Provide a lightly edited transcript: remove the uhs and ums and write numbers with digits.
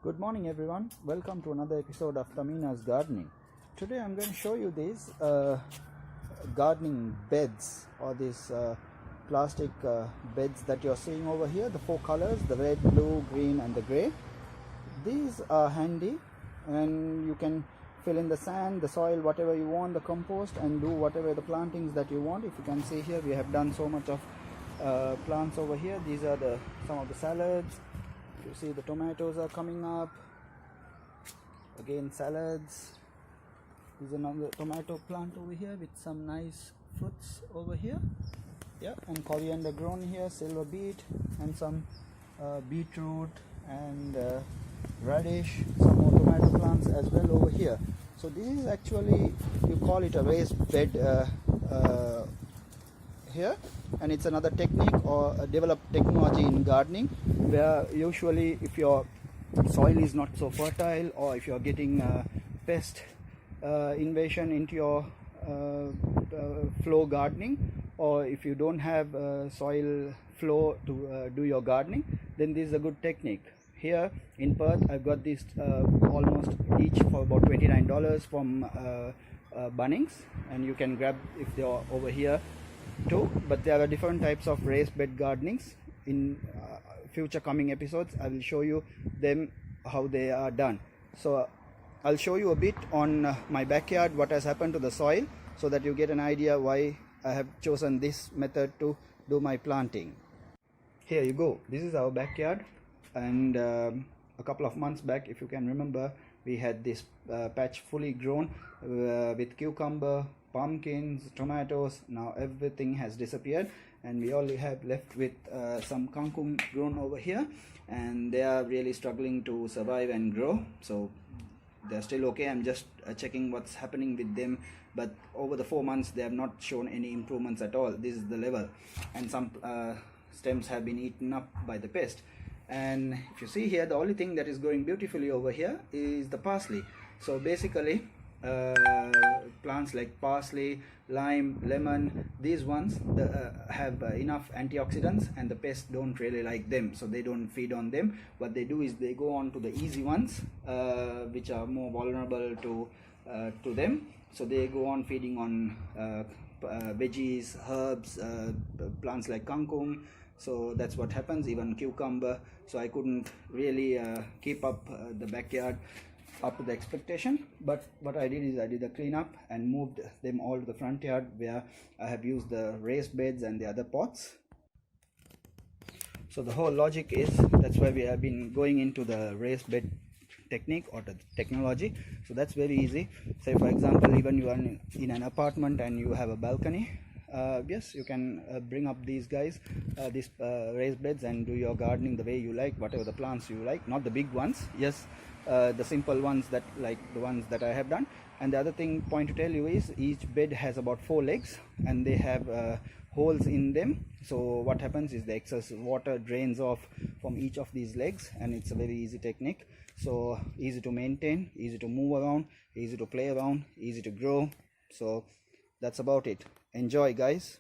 Good morning everyone, welcome to another episode of Tamina's Gardening. Today I'm going to show you these gardening beds, or these plastic beds that you're seeing over here, the four colors, the red, blue, green and the grey. These are handy and you can fill in the sand, the soil, whatever you want, the compost, and do whatever the plantings that you want. If you can see here, we have done so much of plants over here. These are some of the salads. You see the tomatoes are coming up, again salads. There's another tomato plant over here with some nice fruits over here, yeah, and coriander grown here, silver beet, and some beetroot and radish, some more tomato plants as well over here. So this is actually, you call it a raised bed here, and it's another technique or a developed technology in gardening, where usually if your soil is not so fertile, or if you're getting pest invasion into your flow gardening, or if you don't have soil flow to do your gardening, then this is a good technique. Here in Perth, I've got these almost each for about $29 from Bunnings, and you can grab if they are over here too. But there are different types of raised bed gardenings. In future coming episodes, I will show you them, how they are done. So I'll show you a bit on my backyard, what has happened to the soil, so that you get an idea why I have chosen this method to do my planting. Here you go, this is our backyard, and a couple of months back, if you can remember, we had this patch fully grown with cucumber, pumpkins, tomatoes. Now everything has disappeared, and we only have left with some kangkung grown over here, and they are really struggling to survive and grow. So they're still okay. I'm just checking what's happening with them, but over the 4 months they have not shown any improvements at all. This is the level, and some stems have been eaten up by the pest. And if you see here, the only thing that is growing beautifully over here is the parsley. So basically plants like parsley, lime, lemon, these ones have enough antioxidants, and the pests don't really like them, so they don't feed on them. What they do is they go on to the easy ones, which are more vulnerable to them. So they go on feeding on veggies, herbs, plants like kangkung. So that's what happens, even cucumber. So I couldn't really keep up the backyard up to the expectation, but what I did is I did a cleanup and moved them all to the front yard, where I have used the raised beds and the other pots. So the whole logic is, that's why we have been going into the raised bed technique or the technology. So that's very easy. Say for example, even you are in an apartment and you have a balcony, yes, you can bring up these guys, these raised beds, and do your gardening the way you like, whatever the plants you like, not the big ones, yes, the simple ones, that like the ones that I have done. And the other point to tell you is, each bed has about 4 legs, and they have holes in them. So what happens is the excess water drains off from each of these legs, and it's a very easy technique. So easy to maintain, easy to move around, easy to play around, easy to grow. So that's about it. Enjoy guys.